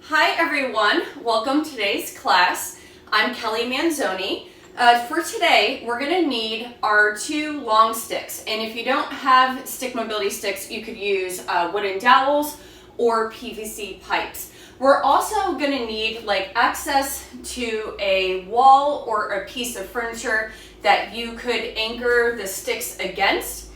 Hi everyone, welcome to today's class. I'm Kelly Manzone. For today, we're going to need our two long sticks. And if you don't have stick mobility sticks, you could use wooden dowels or PVC pipes. We're also going to need access to a wall or a piece of furniture that you could anchor the sticks against.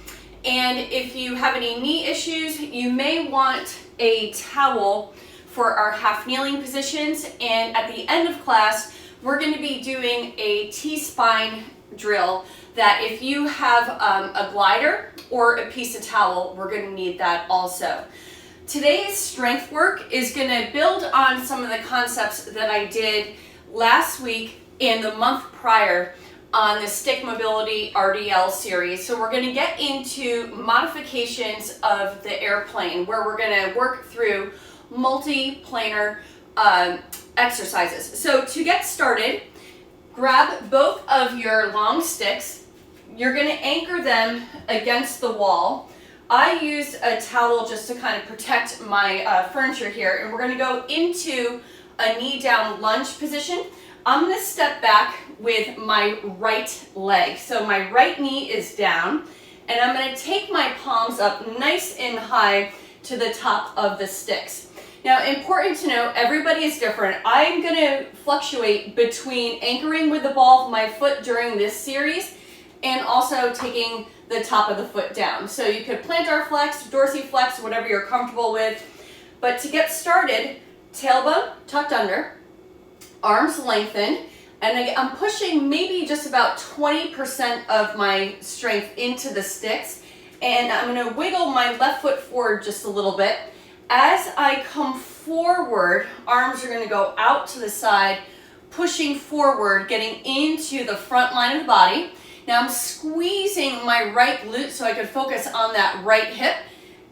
And if you have any knee issues, you may want a towel for our half kneeling positions. And at the end of class, we're going to be doing a T-spine drill that if you have a glider or a piece of towel, we're going to need that also. Today's strength work is going to build on some of the concepts that I did last week and the month prior on the stick mobility RDL series. So we're going to get into modifications of the airplane, where we're going to work through multi-planar exercises. So to get started, grab both of your long sticks. You're going to anchor them against the wall. I use a towel just to kind of protect my furniture here, and we're going to go into a knee down lunge position. I'm going to step back with my right leg. So my right knee is down, and I'm going to take my palms up nice and high to the top of the sticks. Now, important to note, everybody is different. I'm going to fluctuate between anchoring with the ball of my foot during this series and also taking the top of the foot down. So you could plantar flex, dorsiflex, whatever you're comfortable with. But to get started, tailbone tucked under, arms lengthened, and I'm pushing maybe just about 20% of my strength into the sticks. And I'm going to wiggle my left foot forward just a little bit. As I come forward, arms are going to go out to the side, pushing forward, getting into the front line of the body. Now I'm squeezing my right glute so I can focus on that right hip,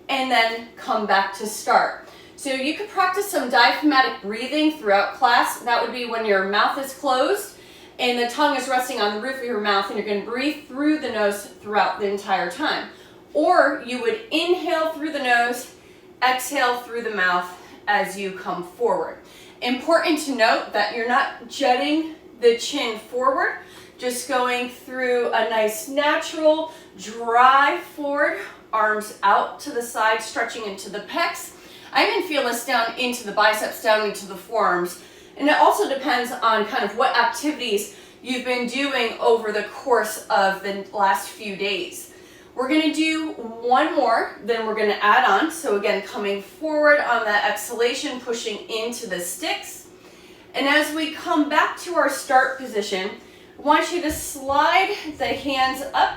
and then come back to start. So you could practice some diaphragmatic breathing throughout class. That would be when your mouth is closed and the tongue is resting on the roof of your mouth, and you're going to breathe through the nose throughout the entire time. Or you would inhale through the nose, exhale through the mouth as you come forward. Important to note that you're not jutting the chin forward, just going through a nice natural drive forward, arms out to the side, stretching into the pecs. I even feel this down into the biceps, down into the forearms. And it also depends on kind of what activities you've been doing over the course of the last few days. We're going to do one more, then we're going to add on. So again, coming forward on that exhalation, pushing into the sticks. And as we come back to our start position, I want you to slide the hands up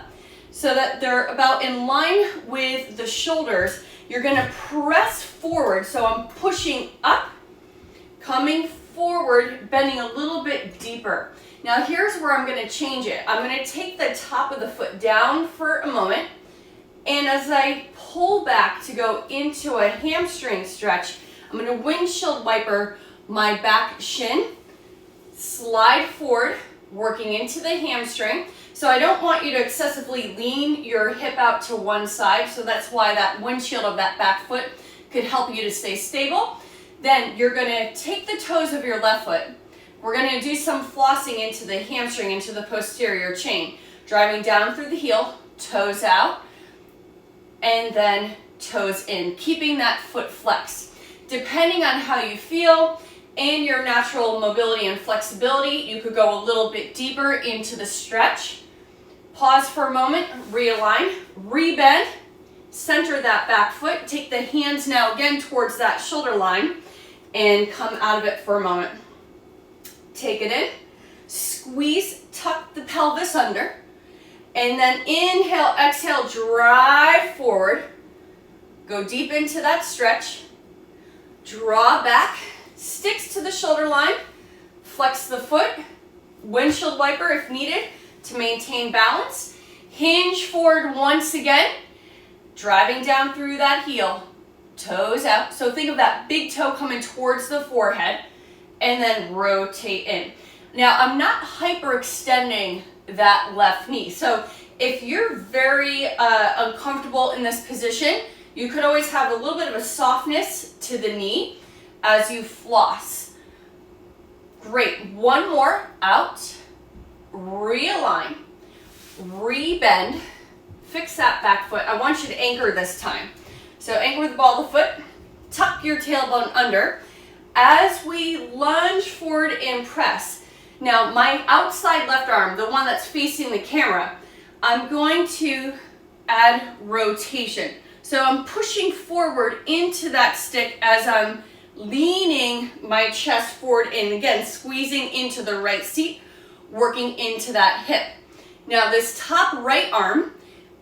so that they're about in line with the shoulders. You're going to press forward. So I'm pushing up, coming forward, bending a little bit deeper. Now here's where I'm going to change it. I'm going to take the top of the foot down for a moment, and as I pull back to go into a hamstring stretch, I'm going to windshield wiper my back shin, slide forward, working into the hamstring. So I don't want you to excessively lean your hip out to one side, so that's why that windshield of that back foot could help you to stay stable. Then you're going to take the toes of your left foot. We're going to do some flossing into the hamstring, into the posterior chain. Driving down through the heel, toes out, and then toes in, keeping that foot flexed. Depending on how you feel and your natural mobility and flexibility, you could go a little bit deeper into the stretch. Pause for a moment, realign, rebend, center that back foot. Take the hands now again towards that shoulder line and come out of it for a moment. Take it in, squeeze, tuck the pelvis under, and then inhale, exhale, drive forward. Go deep into that stretch. Draw back, sticks to the shoulder line, flex the foot, windshield wiper if needed to maintain balance. Hinge forward once again, driving down through that heel, toes out. So think of that big toe coming towards the forehead, and then rotate in. Now, I'm not hyperextending that left knee. So if you're very uncomfortable in this position, you could always have a little bit of a softness to the knee as you floss. Great. One more. Out. Realign. Rebend. Fix that back foot. I want you to anchor this time. So anchor the ball of the foot. Tuck your tailbone under. As we lunge forward and press. Now my outside left arm, the one that's facing the camera, I'm going to add rotation. So I'm pushing forward into that stick as I'm leaning my chest forward and again squeezing into the right seat, working into that hip. Now this top right arm,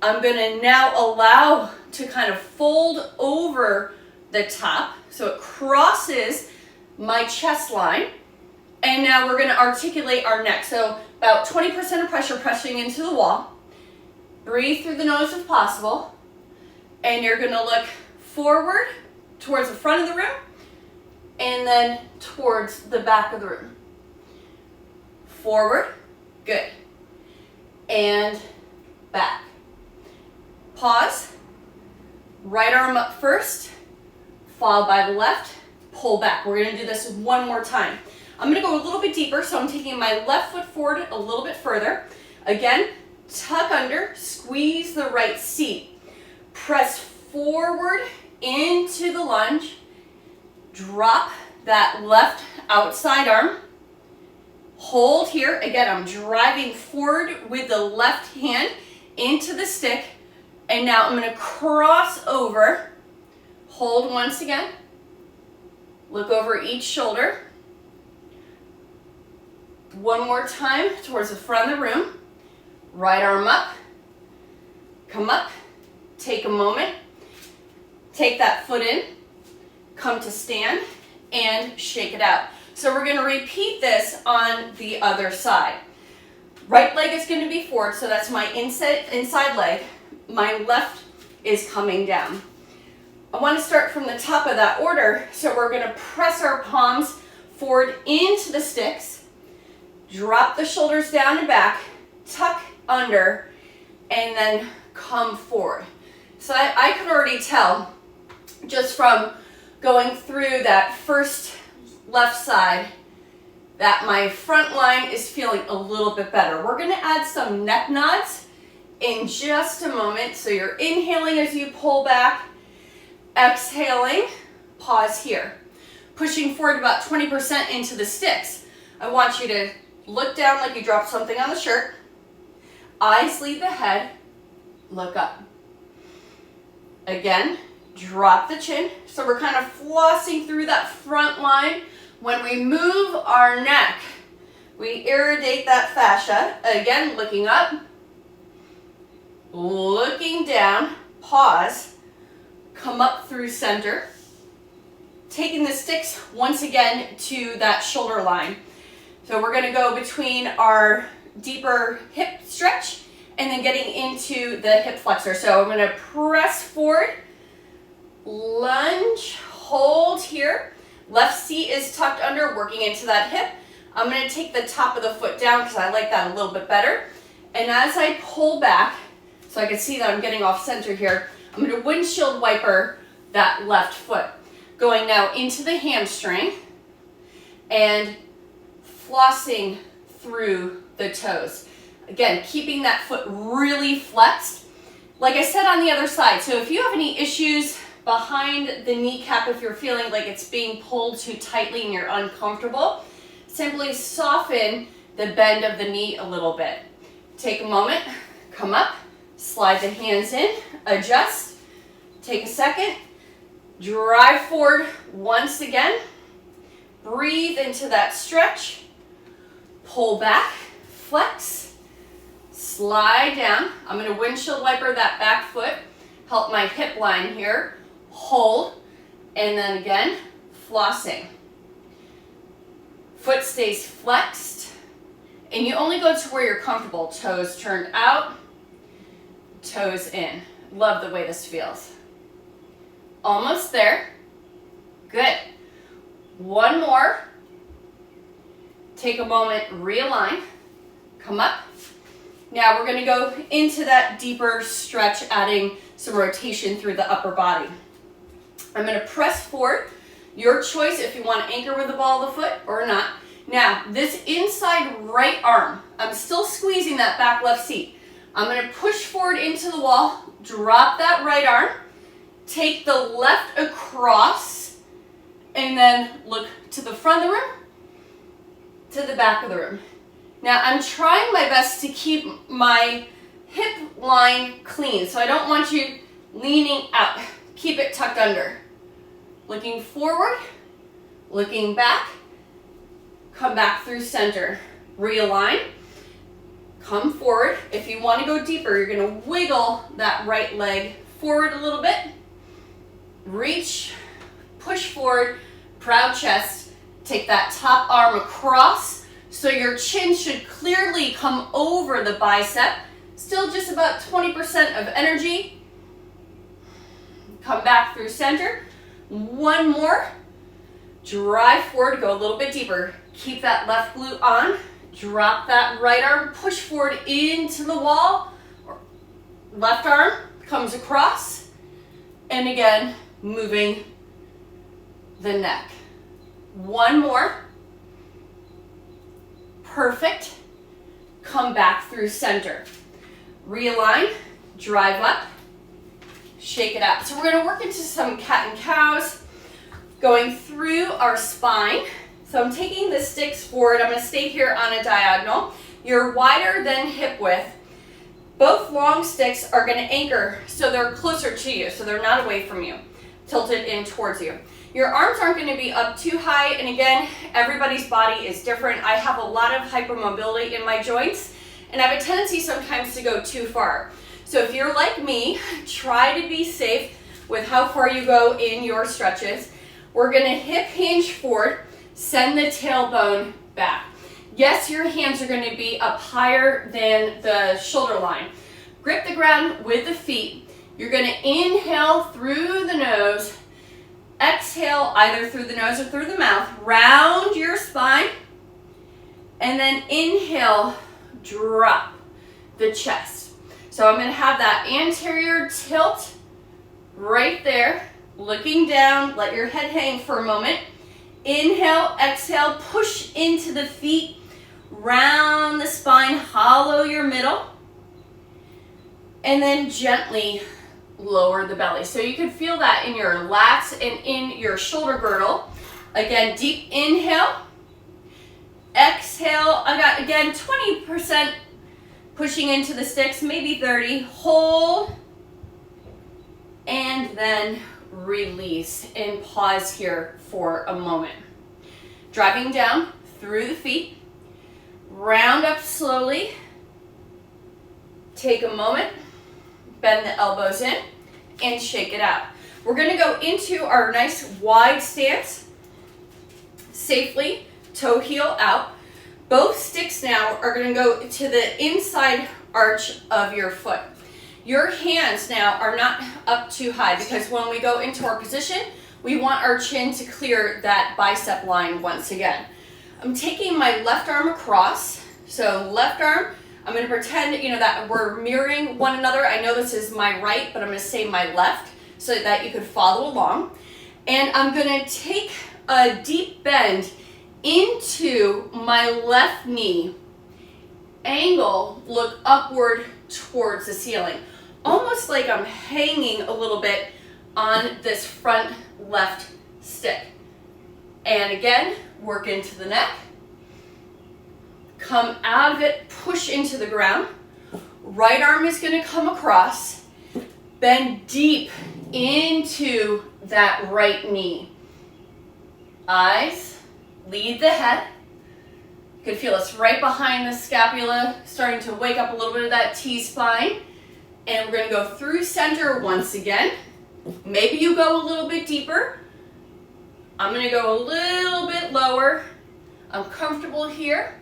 I'm going to now allow to kind of fold over the top so it crosses my chest line. And now we're going to articulate our neck. So about 20% of pressure pressing into the wall. Breathe through the nose if possible. And you're going to look forward towards the front of the room and then towards the back of the room. Forward. Good. And back. Pause. Right arm up first, followed by the left. Pull back. We're going to do this one more time. I'm going to go a little bit deeper, so I'm taking my left foot forward a little bit further. Again, tuck under, squeeze the right seat. Press forward into the lunge. Drop that left outside arm. Hold here. Again, I'm driving forward with the left hand into the stick. And now I'm going to cross over. Hold once again. Look over each shoulder. One more time towards the front of the room. Right arm up. Come up. Take a moment. Take that foot in. Come to stand and shake it out. So we're going to repeat this on the other side. Right leg is going to be forward, so that's my inside leg. My left is coming down. I want to start from the top of that order, so we're going to press our palms forward into the sticks, drop the shoulders down and back, tuck under, and then come forward. So I could already tell just from going through that first left side that my front line is feeling a little bit better. We're going to add some neck nods in just a moment. So you're inhaling as you pull back, exhaling, pause here. Pushing forward about 20% into the sticks. I want you to look down like you dropped something on the shirt. Eyes lead the head, look up. Again, drop the chin. So we're kind of flossing through that front line. When we move our neck, we irrigate that fascia. Again, looking up, looking down, pause, come up through center. Taking the sticks once again to that shoulder line. So we're going to go between our deeper hip stretch and then getting into the hip flexor. So I'm going to press forward, lunge, hold here. Left seat is tucked under, working into that hip. I'm going to take the top of the foot down because I like that a little bit better. And as I pull back, so I can see that I'm getting off center here, I'm going to windshield wiper that left foot. Going now into the hamstring and flossing through the toes. Again, keeping that foot really flexed. Like I said on the other side, so if you have any issues behind the kneecap, if you're feeling like it's being pulled too tightly and you're uncomfortable, simply soften the bend of the knee a little bit. Take a moment, come up, slide the hands in, adjust, take a second, drive forward once again, breathe into that stretch, pull back, flex, slide down. I'm going to windshield wiper that back foot, help my hip line here, hold, and then again, flossing. Foot stays flexed, and you only go to where you're comfortable. Toes turned out, toes in. Love the way this feels. Almost there. Good. One more. Take a moment, realign, come up. Now we're going to go into that deeper stretch, adding some rotation through the upper body. I'm going to press forward Your choice if you want to anchor with the ball of the foot or not. Now, this inside right arm, I'm still squeezing that back left seat. I'm going to push forward into the wall, drop that right arm, take the left across, and then look to the front of the room, to the back of the room. Now, I'm trying my best to keep my hip line clean, so I don't want you leaning out. Keep it tucked under. Looking forward, looking back, come back through center. Realign, come forward. If you want to go deeper, you're going to wiggle that right leg forward a little bit. Reach, push forward, proud chest. Take that top arm across so your chin should clearly come over the bicep. Still just about 20% of energy. Come back through center. One more. Drive forward, go a little bit deeper. Keep that left glute on. Drop that right arm, push forward into the wall. Left arm comes across. And again, moving the neck. One more. Perfect. Come back through center. Realign, drive up, shake it out. So we're going to work into some cat and cows, going through our spine. So I'm taking the sticks forward. I'm going to stay here on a diagonal. You're wider than hip width. Both long sticks are going to anchor so they're closer to you, so they're not away from you, tilted in towards you. Your arms aren't going to be up too high, and again, everybody's body is different. I have a lot of hypermobility in my joints, and I have a tendency sometimes to go too far. So if you're like me, try to be safe with how far you go in your stretches. We're going to hip hinge forward, send the tailbone back. Yes, your hands are going to be up higher than the shoulder line. Grip the ground with the feet. You're going to inhale through the nose, exhale either through the nose or through the mouth. Round your spine, and then inhale, drop the chest. So I'm going to have that anterior tilt right there, looking down. Let your head hang for a moment. Inhale, exhale, push into the feet, round the spine, hollow your middle, and then gently lower the belly. So you can feel that in your lats and in your shoulder girdle. Again, deep inhale, exhale. I got, again, 20% pushing into the sticks, maybe 30. Hold, and then release and pause here for a moment. Driving down through the feet, round up slowly. Take a moment, bend the elbows in, and shake it out. We're going to go into our nice wide stance, safely, toe heel out. Both sticks now are going to go to the inside arch of your foot. Your hands now are not up too high because when we go into our position, we want our chin to clear that bicep line once again. I'm taking my left arm across. So left arm, I'm going to pretend, that we're mirroring one another. I know this is my right, but I'm going to say my left so that you could follow along. And I'm going to take a deep bend into my left knee. Angle, look upward towards the ceiling. Almost like I'm hanging a little bit on this front left stick. And again, work into the neck. Come out of it, push into the ground. Right arm is going to come across. Bend deep into that right knee. Eyes, lead the head. You can feel us right behind the scapula, starting to wake up a little bit of that T-spine. And we're going to go through center once again. Maybe you go a little bit deeper. I'm going to go a little bit lower. I'm comfortable here.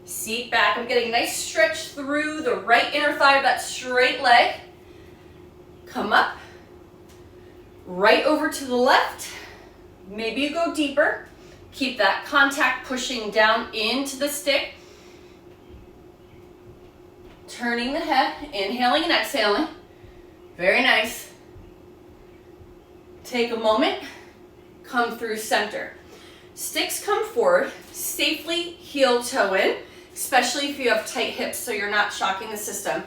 Seat back. I'm getting a nice stretch through the right inner thigh of that straight leg. Come up. Right over to the left. Maybe you go deeper. Keep that contact pushing down into the stick. Turning the head, inhaling and exhaling. Very nice. Take a moment. come through center. Sticks come forward, safely heel toe in, especially if you have tight hips so you're not shocking the system.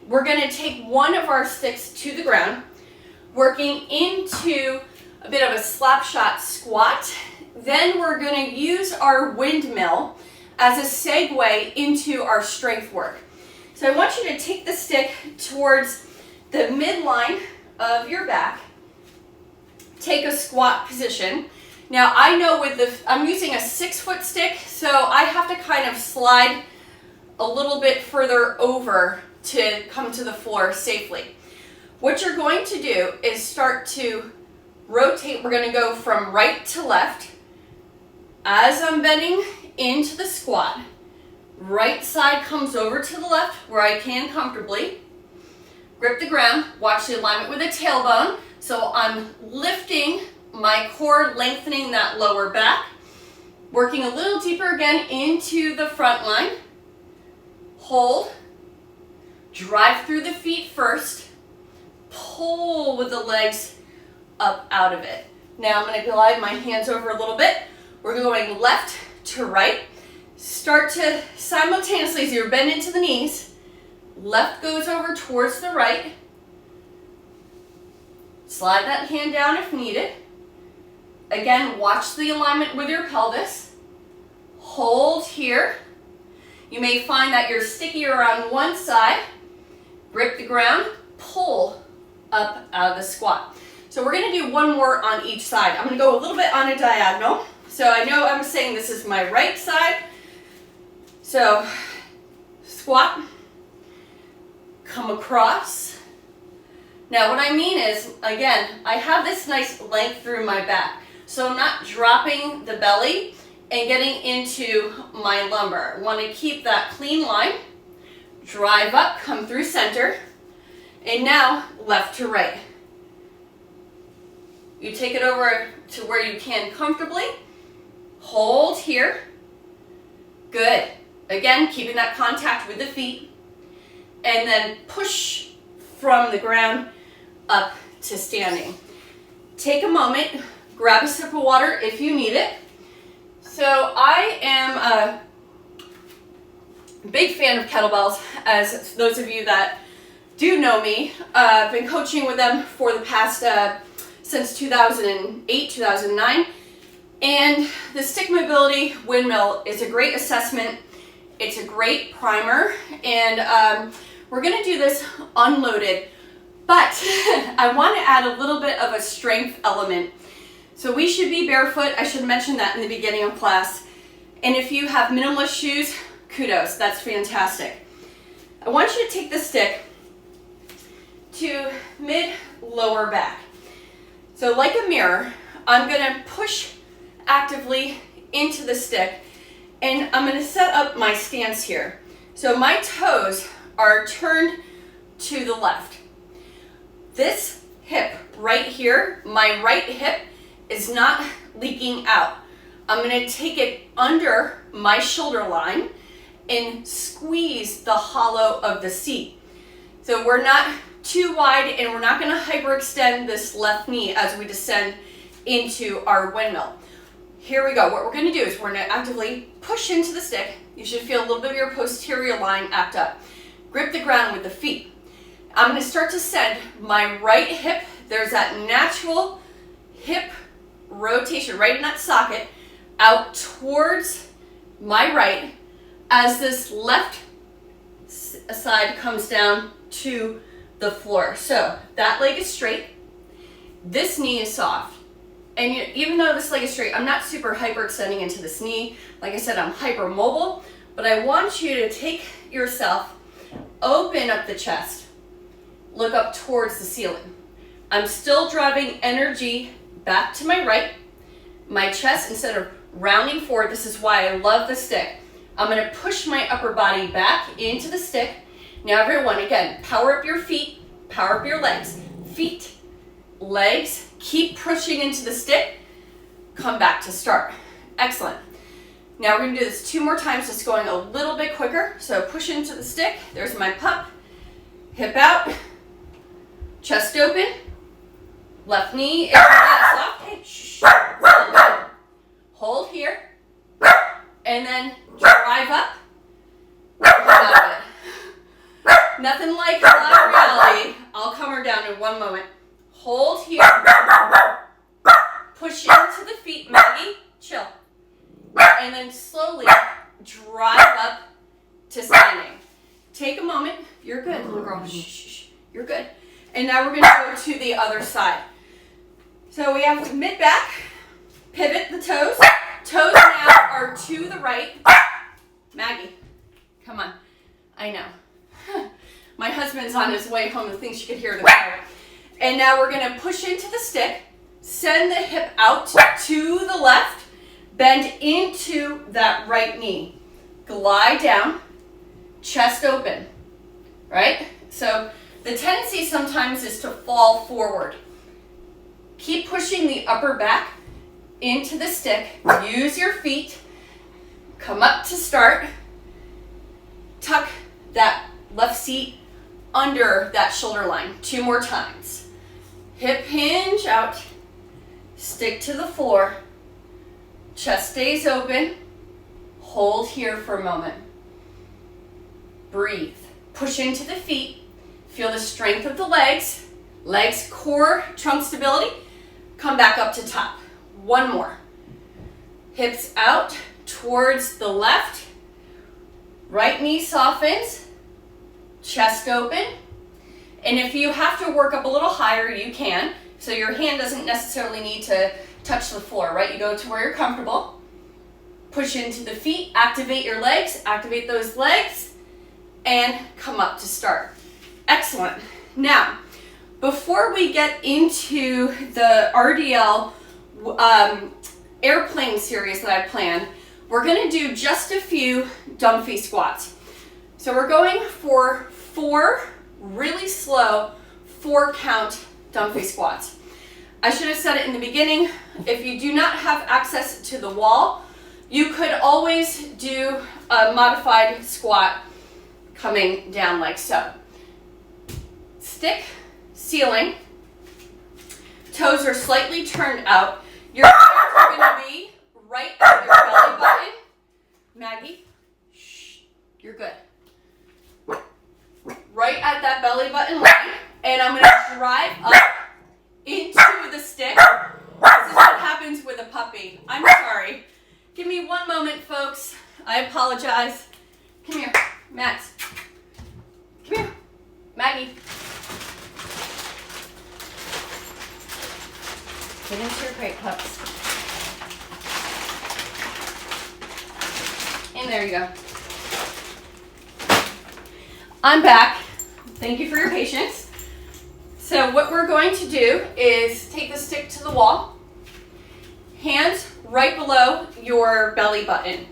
We're going to take one of our sticks to the ground, working into a bit of a slap shot squat. Then we're going to use our windmill as a segue into our strength work. So I want you to take the stick towards the midline of your back. Take a squat position. Now I know I'm using a 6-foot stick, so I have to kind of slide a little bit further over to come to the floor safely. What you're going to do is start to rotate. We're going to go from right to left. As I'm bending into the squat, right side comes over to the left where I can comfortably. Grip the ground, watch the alignment with the tailbone. So I'm lifting my core, lengthening that lower back. Working a little deeper again into the front line. Hold. Drive through the feet first. Pull with the legs up out of it. Now I'm going to glide my hands over a little bit. We're going left to right. Start to simultaneously, as you're bending into the knees, left goes over towards the right. Slide that hand down if needed. Again, watch the alignment with your pelvis. Hold here. You may find that you're stickier on one side. Grip the ground, pull up out of the squat. So we're going to do one more on each side. I'm going to go a little bit on a diagonal. So I know I'm saying this is my right side. So squat, come across. Now what I mean is, again, I have this nice length through my back. So I'm not dropping the belly and getting into my lumbar. I want to keep that clean line. Drive up, come through center. And now left to right. You take it over to where you can comfortably. Hold here. Good. Again, keeping that contact with the feet. And then push from the ground up to standing. Take a moment, grab a sip of water if you need it. So I am a big fan of kettlebells, as those of you that do know me. I've been coaching with them for the past, since 2008, 2009. And the stick mobility windmill is a great assessment. It's a great primer. And we're gonna do this unloaded, but I want to add a little bit of a strength element. So we should be barefoot. I should mention that in the beginning of class. And if you have minimalist shoes, kudos, that's fantastic. I want you to take the stick to mid-lower back. So like a mirror, I'm gonna push actively into the stick, and I'm gonna set up my stance here. So my toes are turned to the left. This hip right here, my right hip, is not leaking out. I'm going to take it under my shoulder line and squeeze the hollow of the seat. So we're not too wide, and we're not going to hyperextend this left knee as we descend into our windmill. Here we go. What we're going to do is we're going to actively push into the stick. You should feel a little bit of your posterior line act up. Grip the ground with the feet. I'm going to start to send my right hip. There's that natural hip rotation right in that socket out towards my right as this left side comes down to the floor. So that leg is straight. This knee is soft. And even though this leg is straight, I'm not super hyperextending into this knee. Like I said, I'm hypermobile, but I want you to take yourself, open up the chest, look up towards the ceiling. I'm still driving energy back to my right. My chest, instead of rounding forward, this is why I love the stick. I'm going to push my upper body back into the stick. Now everyone, again, power up your feet, power up your legs. Feet, legs, keep pushing into the stick. Come back to start. Excellent. Now we're going to do this 2 more times, just going a little bit quicker. So push into the stick. There's my pup. Hip out. Chest open. Left knee is soft. Hey, shh. Good. Hold here. And then drive up. Come out of it. Nothing like live reality. I'll calm her down in one moment. Hold here. Push into the feet, Maggie. Chill. And then slowly drive up to standing. Take a moment. You're good, little girl. Shh, shh, shh. You're good. And now we're going to go to the other side. So we have mid-back. Pivot the toes. Toes now are to the right. Maggie, come on. I know. My husband's on his way home and thinks you could hear the car. And now we're going to push into the stick. Send the hip out to the left. Bend into that right knee. Glide down. Chest open. Right? So the tendency sometimes is to fall forward. Keep pushing the upper back into the stick. Use your feet. Come up to start. Tuck that left seat under that shoulder line. 2 more times. Hip hinge out. Stick to the floor. Chest stays open. Hold here for a moment. Breathe. Push into the feet. Feel the strength of the legs. Legs, core, trunk stability. Come back up to top. 1 more. Hips out towards the left. Right knee softens. Chest open. And if you have to work up a little higher, you can. So your hand doesn't necessarily need to touch the floor, right? You go to where you're comfortable. Push into the feet. Activate your legs. Activate those legs. And come up to start. Excellent. Now, before we get into the RDL airplane series that I planned, we're going to do just a few dumpy squats. So we're going for 4 really slow 4-count dumpy squats. I should have said it in the beginning. If you do not have access to the wall, you could always do a modified squat coming down like so. Stick, ceiling, toes are slightly turned out. Your hands are going to be right at your belly button. Maggie, shh, you're good. Right at that belly button line. And I'm going to drive up into the stick. This is what happens with a puppy. I'm sorry. Give me 1 moment, folks. I apologize. Come here, Max. Come here, Maggie. Get into your crate, pups. And there you go. I'm back. Thank you for your patience. So what we're going to do is take the stick to the wall. Hands right below your belly button.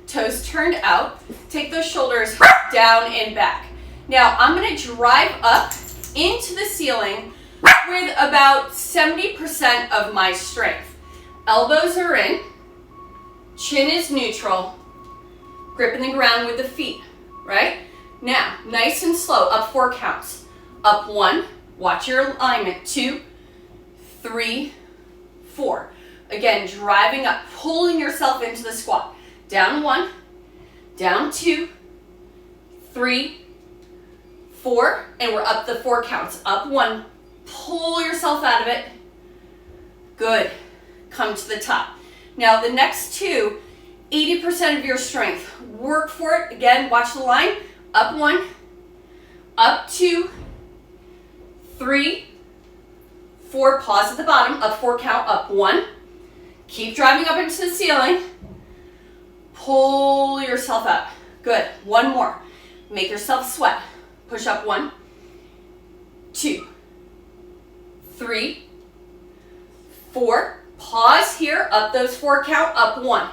Toes turned out. Take those shoulders down and back. Now I'm going to drive up into the ceiling with about 70% of my strength. Elbows are in. Chin is neutral. Gripping the ground with the feet, right? Now, nice and slow, up 4 counts. Up 1, watch your alignment. 2, 3, 4. Again, driving up, pulling yourself into the squat. Down 1, down 2, 3, 4, and we're up the 4 counts. Up 1, pull yourself out of it. Good. Come to the top. Now the next 2, 80% of your strength. Work for it. Again, watch the line. Up 1, up 2, 3, 4. Pause at the bottom. Up 4 count. Up 1. Keep driving up into the ceiling. Pull yourself up. Good. 1 more. Make yourself sweat. Push up 1, 2, 3, 4. Pause here. Up those 4 count. Up 1.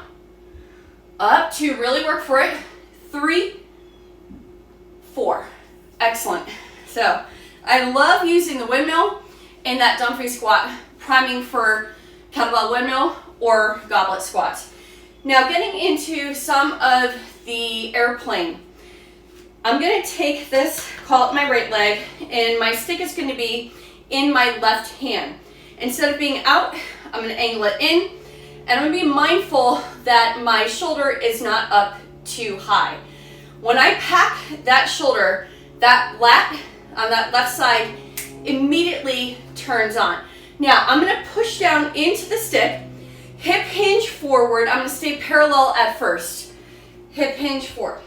Up 2. Really work for it. 3, 4. Excellent. So I love using the windmill in that dumpy squat, priming for kettlebell windmill or goblet squats. Now getting into some of the airplane. I'm going to take this, call it my right leg, and my stick is going to be in my left hand. Instead of being out, I'm going to angle it in, and I'm going to be mindful that my shoulder is not up too high. When I pack that shoulder, that lat on that left side immediately turns on. Now, I'm going to push down into the stick, hip hinge forward. I'm going to stay parallel at first. Hip hinge forward.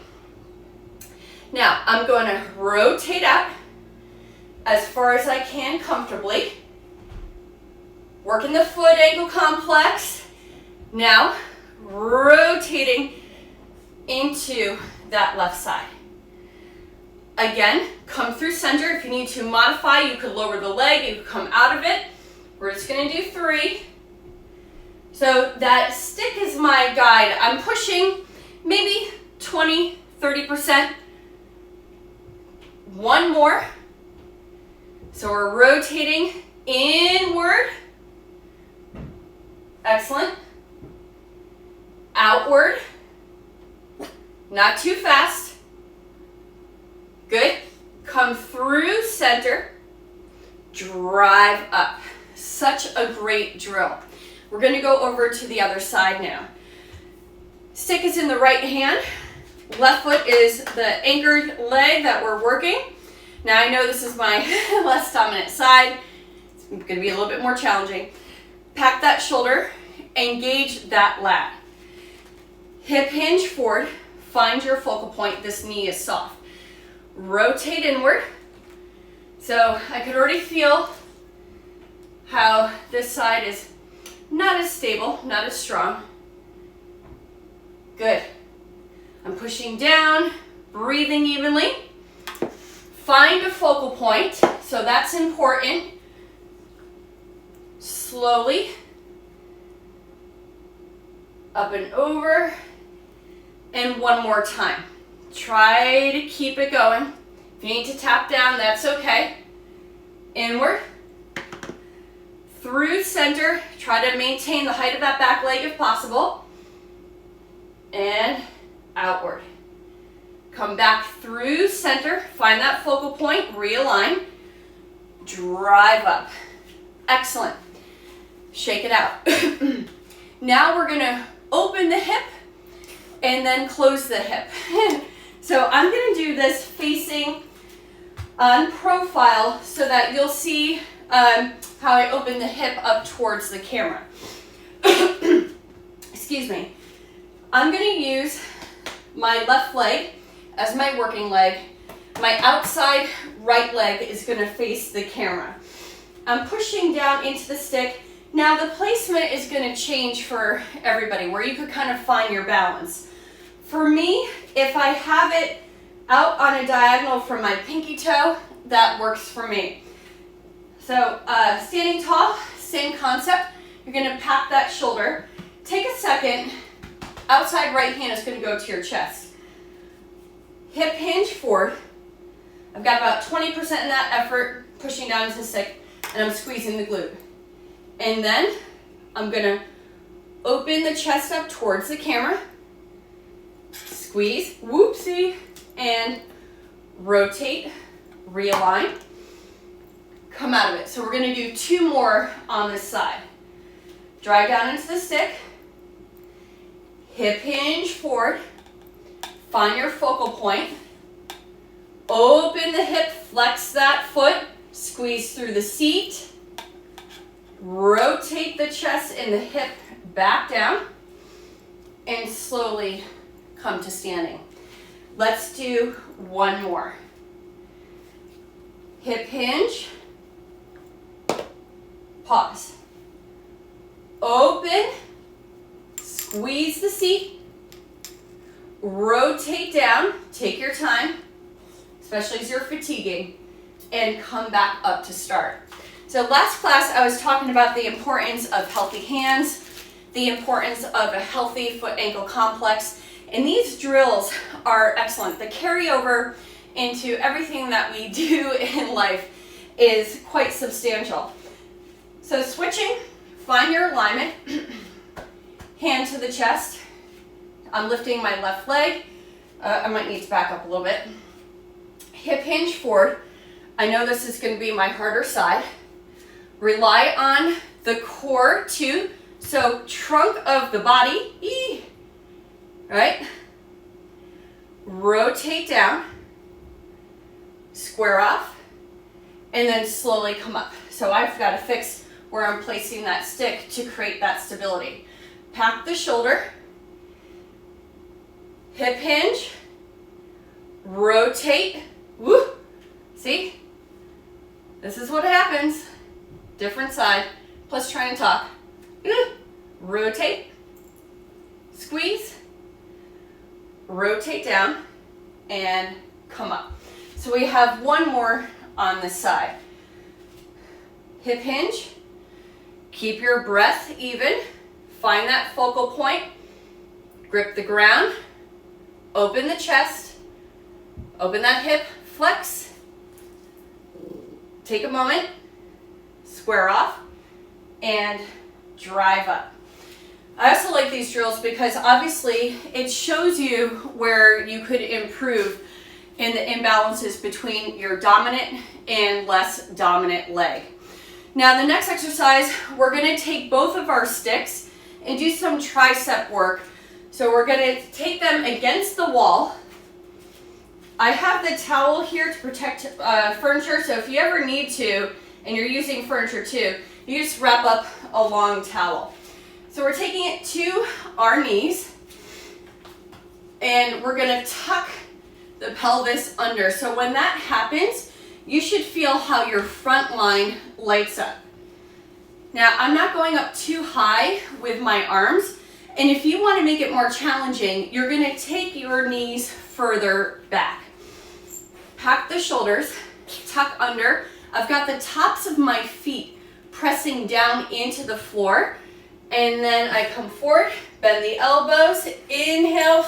Now, I'm going to rotate out as far as I can comfortably. Working the foot ankle complex. Now, rotating into that left side. Again, come through center. If you need to modify, you could lower the leg, you could come out of it. We're just going to do 3. So that stick is my guide. I'm pushing maybe 20, 30%. One more. So we're rotating inward. Excellent. Outward. Not too fast. Good. Come through center. Drive up. Such a great drill. We're going to go over to the other side now. Stick is in the right hand. Left foot is the anchored leg that we're working. Now I know this is my less dominant side. It's going to be a little bit more challenging. Pack that shoulder, engage that lat. Hip hinge forward, find your focal point. This knee is soft. Rotate inward. So I could already feel how this side is not as stable, not as strong. Good. I'm pushing down, breathing evenly. Find a focal point, so that's important. Slowly. Up and over. And one more time. Try to keep it going. If you need to tap down, that's okay. Inward. Through center. Try to maintain the height of that back leg if possible. And outward. Come back through center. Find that focal point. Realign. Drive up. Excellent. Shake it out. Now we're going to open the hip and then close the hip. So I'm going to do this facing on profile so that you'll see how I open the hip up towards the camera. Excuse me. I'm going to use my left leg as my working leg. My outside right leg is going to face the camera. I'm pushing down into the stick. Now the placement is going to change for everybody, where you could kind of find your balance. For me, if I have it out on a diagonal from my pinky toe, that works for me. So standing tall, same concept. You're going to pack that shoulder. Take a second. Outside right hand is going to go to your chest. Hip hinge forward. I've got about 20% in that effort, pushing down into the stick, and I'm squeezing the glute. And then I'm going to open the chest up towards the camera. Squeeze, whoopsie, and rotate, realign. Come out of it. So we're going to do 2 more on this side. Drive down into the stick. Hip hinge forward. Find your focal point. Open the hip, flex that foot, squeeze through the seat. Rotate the chest and the hip back down and slowly come to standing. Let's do 1 more. Hip hinge. Pause. Open. Squeeze the seat. Rotate down. Take your time, especially as you're fatiguing, and come back up to start. So last class I was talking about the importance of healthy hands, the importance of a healthy foot ankle complex, and these drills are excellent. The carryover into everything that we do in life is quite substantial. So switching, find your alignment, hand to the chest. I'm lifting my left leg. I might need to back up a little bit. Hip hinge forward. I know this is going to be my harder side. Rely on the core too. So trunk of the body, right? Rotate down, square off, and then slowly come up. So I've got to fix where I'm placing that stick to create that stability. Pack the shoulder, hip hinge, rotate, woo, see? This is what happens. Different side, plus try and talk. Rotate, squeeze, rotate down, and come up. So we have one more on this side. Hip hinge, keep your breath even, find that focal point, grip the ground, open the chest, open that hip, flex, take a moment, square off, and drive up. I also like these drills because obviously it shows you where you could improve in the imbalances between your dominant and less dominant leg. Now the next exercise, we're going to take both of our sticks and do some tricep work. So we're going to take them against the wall. I have the towel here to protect furniture, so if you ever need to, and you're using furniture too, you just wrap up a long towel. So we're taking it to our knees, and we're going to tuck the pelvis under. So when that happens, you should feel how your front line lights up. Now, I'm not going up too high with my arms, and if you want to make it more challenging, you're going to take your knees further back. Pack the shoulders, tuck under. I've got the tops of my feet pressing down into the floor, and then I come forward, bend the elbows, inhale,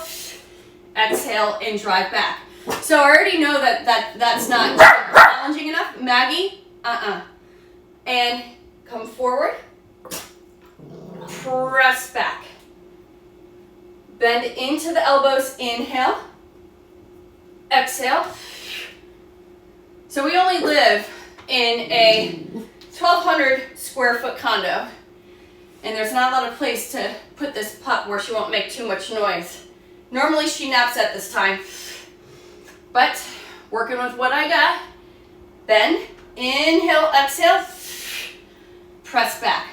exhale, and drive back. So I already know that's not challenging enough. Maggie, and come forward, press back. Bend into the elbows, inhale, exhale. So we only live in a 1,200 square foot condo, and there's not a lot of place to put this pup where she won't make too much noise. Normally she naps at this time, but working with what I got. Bend, inhale, exhale, press back.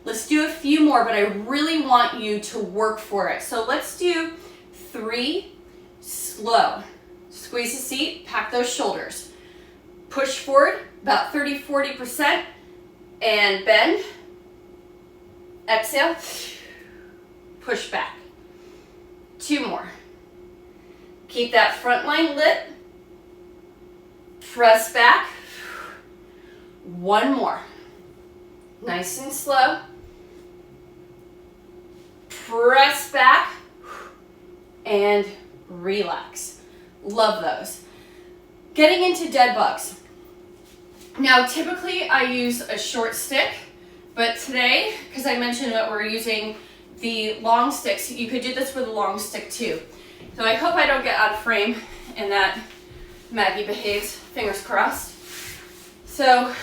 Let's do a few more, but I really want you to work for it. So let's do 3 slow. Squeeze the seat, pack those shoulders. Push forward about 30-40% and bend. Exhale, push back. 2 more. Keep that front line lit. Press back. 1 more. Nice and slow. Press back and relax. Love those. Getting into dead bugs. Now, typically I use a short stick, but today, because I mentioned that we're using the long sticks, you could do this with a long stick too. So I hope I don't get out of frame and that Maggie behaves, fingers crossed. So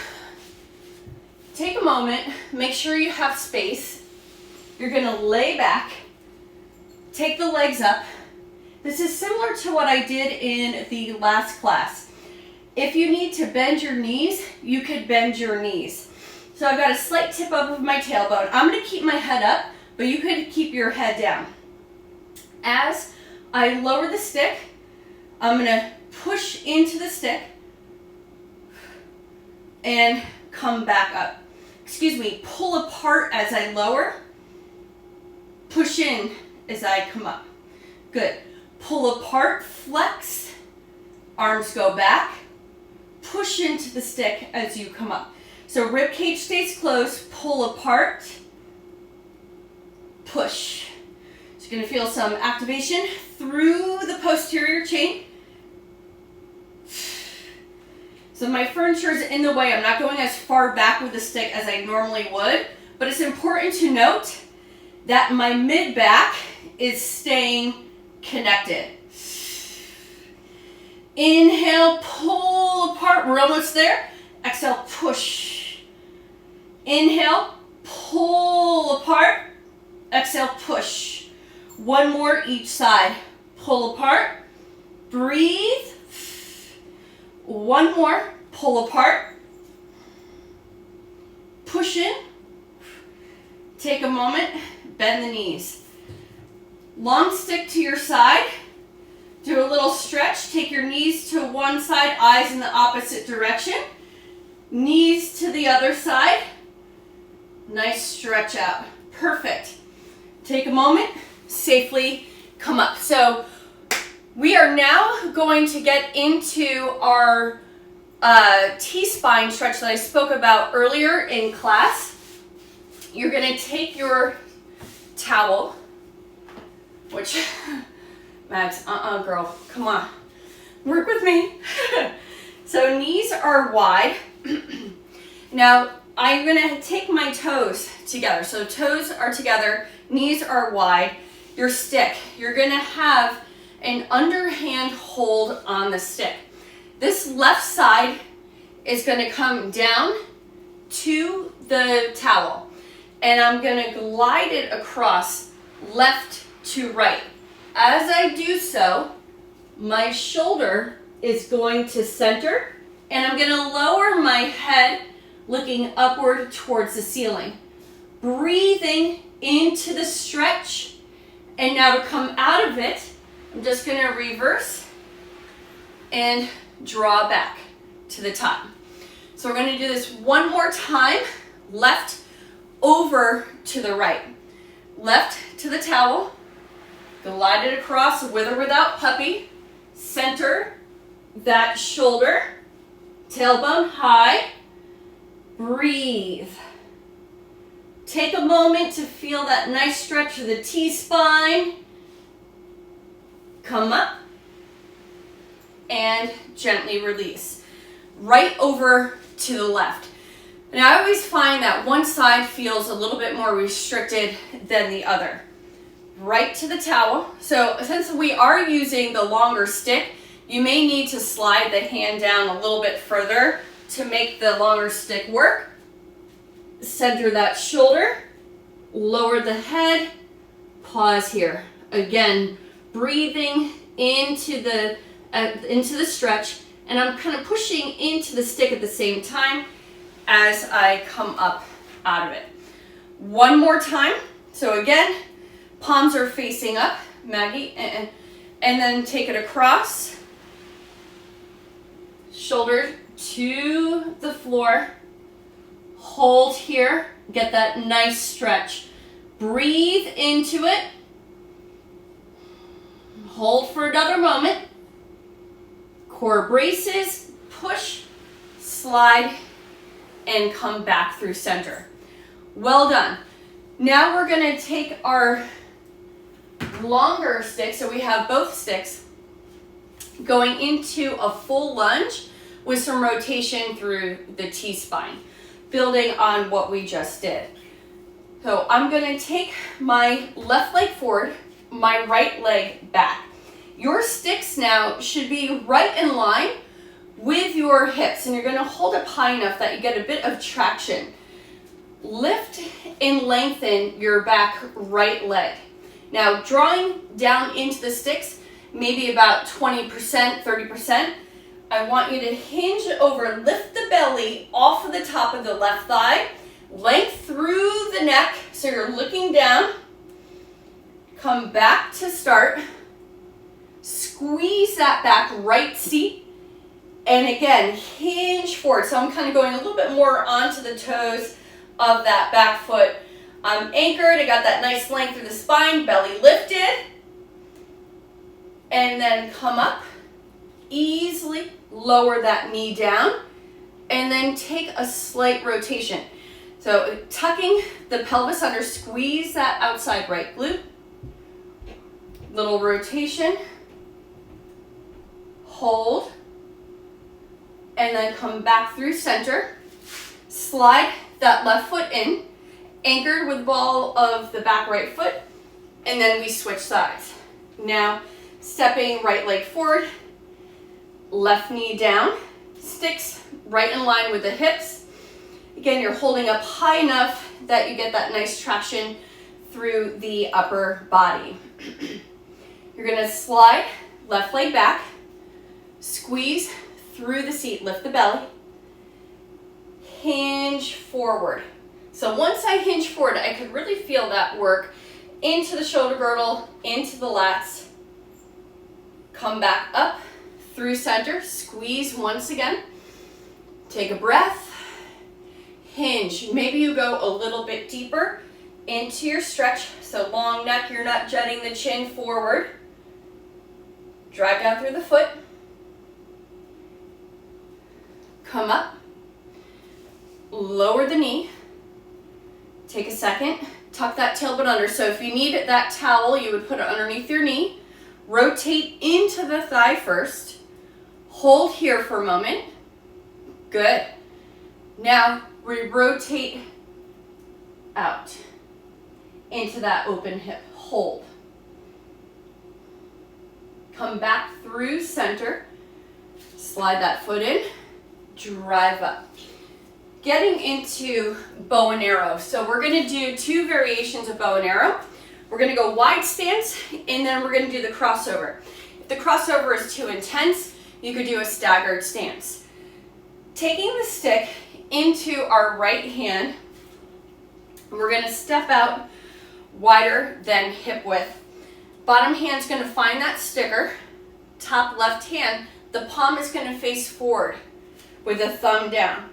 take a moment, make sure you have space. You're gonna lay back, take the legs up. This is similar to what I did in the last class. If you need to bend your knees, you could bend your knees. So I've got a slight tip up of my tailbone. I'm gonna keep my head up, but you could keep your head down. As I lower the stick, I'm gonna push into the stick and come back up. Excuse me, pull apart as I lower, push in as I come up. Good. Pull apart, flex, arms go back, push into the stick as you come up. So rib cage stays close, pull apart, push. So you're gonna feel some activation through the posterior chain. So my furniture is in the way. I'm not going as far back with the stick as I normally would, but it's important to note that my mid back is staying connected. Inhale, pull apart, we're almost there. Exhale, push. Inhale, pull apart. Exhale, push. One more each side. Pull apart. Breathe. One more. Pull apart. Push in. Take a moment. Bend the knees. Long stick to your side. Do a little stretch. Take your knees to one side, eyes in the opposite direction. Knees to the other side. Nice stretch out. Perfect. Take a moment. Safely come up. So we are now going to get into our T-spine stretch that I spoke about earlier in class. You're going to take your towel, which, Max, girl, come on, work with me. So knees are wide. Now, I'm going to take my toes together. So toes are together, knees are wide. Your stick, you're going to have an underhand hold on the stick. This left side is going to come down to the towel. And I'm going to glide it across left to right. As I do so, my shoulder is going to center, and I'm going to lower my head looking upward towards the ceiling. Breathing into the stretch, and now to come out of it, I'm just going to reverse and draw back to the top. So we're going to do this one more time. Left over to the right. Left to the towel. Glide it across with or without puppy. Center that shoulder. Tailbone high. Breathe. Take a moment to feel that nice stretch of the T-spine. Come up and gently release. Right over to the left. And I always find that one side feels a little bit more restricted than the other. Right to the towel. So since we are using the longer stick, you may need to slide the hand down a little bit further to make the longer stick work. Center that shoulder, lower the head, pause here. Again, breathing into the stretch, and I'm kind of pushing into the stick at the same time as I come up out of it. One more time. So again, palms are facing up, Maggie, and then take it across. Shoulder to the floor. Hold here. Get that nice stretch. Breathe into it. Hold for another moment. Core braces. Push, slide, and come back through center. Well done. Now we're going to take our longer stick, so we have both sticks, going into a full lunge with some rotation through the T-spine, building on what we just did. So I'm going to take my left leg forward, my right leg back. Your sticks now should be right in line with your hips, and you're going to hold up high enough that you get a bit of traction. Lift and lengthen your back right leg. Now drawing down into the sticks, maybe about 20%, 30%. I want you to hinge over, lift the belly off of the top of the left thigh, length through the neck, so you're looking down. Come back to start. Squeeze that back right seat. And again, hinge forward. So I'm kind of going a little bit more onto the toes of that back foot. I'm anchored. I got that nice length through the spine, belly lifted. And then come up. Easily lower that knee down. And then take a slight rotation. So tucking the pelvis under, squeeze that outside right glute. Little rotation. Hold. And then come back through center. Slide that left foot in, anchored with the ball of the back right foot, and then we switch sides. Now, stepping right leg forward, left knee down, sticks right in line with the hips, Again, you're holding up high enough that you get that nice traction through the upper body. You're gonna slide left leg back, squeeze through the seat, lift the belly, hinge forward. So once I hinge forward, I could really feel that work into the shoulder girdle, into the lats. Come back up through center, squeeze once again. Take a breath, hinge. Maybe you go a little bit deeper into your stretch. So long neck, you're not jutting the chin forward. Drive down through the foot. Come up, lower the knee. Take a second, tuck that tailbone under. So if you need that towel, you would put it underneath your knee. Rotate into the thigh first. Hold here for a moment. Good. Now we rotate out into that open hip. Hold. Come back through center. Slide that foot in. Drive up. Getting into bow and arrow. So we're going to do two variations of bow and arrow. We're going to go wide stance, and then we're going to do the crossover. If the crossover is too intense, you could do a staggered stance. Taking the stick into our right hand, we're going to step out wider than hip width. Bottom hand's going to find that sticker. Top left hand, the palm is going to face forward with the thumb down.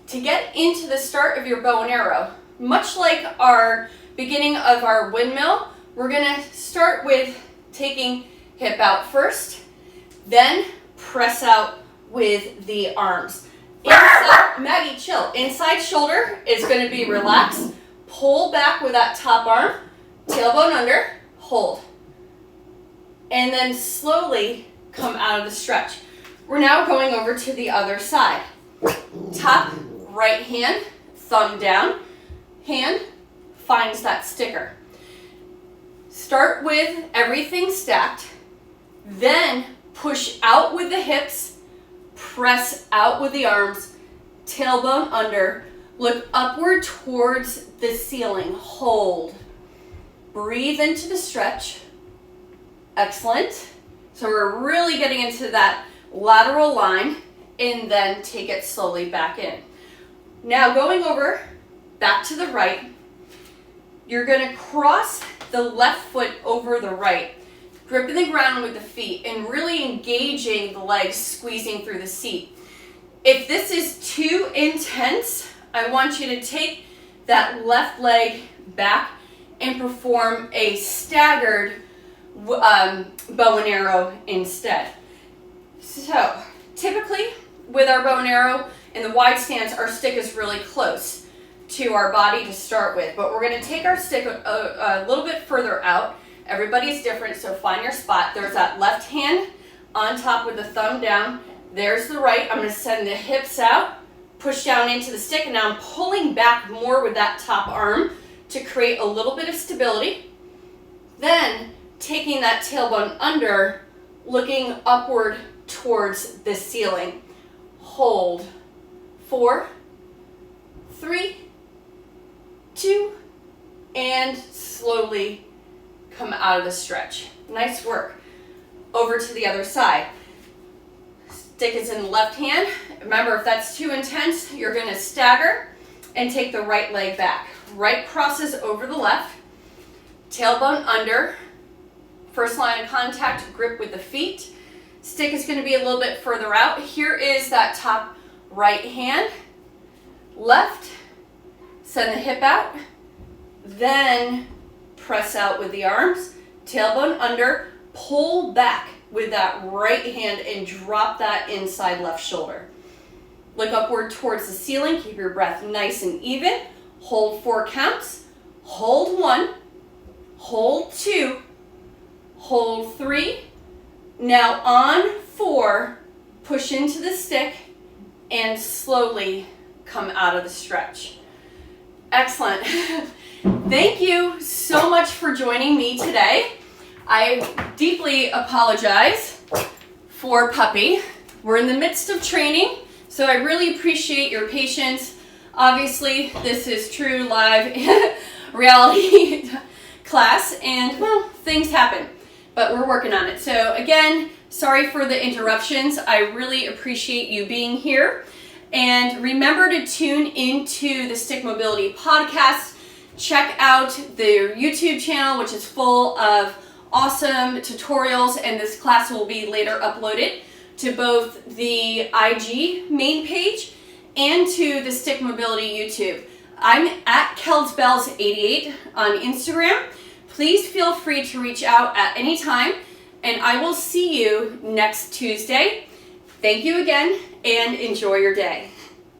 To get into the start of your bow and arrow, much like our beginning of our windmill, we're going to start with taking hip out first, then press out with the arms. Inside, Maggie, chill. Inside shoulder is going to be relaxed. Pull back with that top arm, tailbone under, hold. And then slowly come out of the stretch. We're now going over to the other side. Top right hand, thumb down, hand finds that sticker. Start with everything stacked, then push out with the hips, press out with the arms, tailbone under, look upward towards the ceiling, hold. Breathe into the stretch. Excellent. So we're really getting into that lateral line, and then take it slowly back in. Now going over back to the right, you're going to cross the left foot over the right, gripping the ground with the feet and really engaging the legs, squeezing through the seat. If this is too intense, I want you to take that left leg back and perform a staggered bow and arrow instead. So typically with our bow and arrow in the wide stance, our stick is really close to our body to start with, but we're going to take our stick a little bit further out. Everybody's different, so find your spot. There's that left hand on top with the thumb down. There's the right. I'm going to send the hips out, push down into the stick, and now I'm pulling back more with that top arm to create a little bit of stability. Then taking that tailbone under, looking upward towards the ceiling. Hold. 4, 3, 2, and slowly come out of the stretch. Nice work. Over to the other side. Stick is in the left hand. Remember, if that's too intense, you're going to stagger and take the right leg back. Right crosses over the left. Tailbone under. First line of contact, grip with the feet. Stick is going to be a little bit further out. Here is that top right hand. Left. Send the hip out. Then press out with the arms. Tailbone under. Pull back with that right hand and drop that inside left shoulder. Look upward towards the ceiling. Keep your breath nice and even. Hold 4 counts. Hold 1. Hold 2. Hold 3. Now on 4, push into the stick and slowly come out of the stretch. Excellent. Thank you so much for joining me today. I deeply apologize for Puppy. We're in the midst of training, so I really appreciate your patience. Obviously, this is true live reality class, and well, things happen, but we're working on it. So again, sorry for the interruptions. I really appreciate you being here. And remember to tune into the Stick Mobility podcast. Check out their YouTube channel, which is full of awesome tutorials, and this class will be later uploaded to both the IG main page and to the Stick Mobility YouTube. I'm at KelsBells88 on Instagram. Please feel free to reach out at any time, and I will see you next Tuesday. Thank you again, and enjoy your day.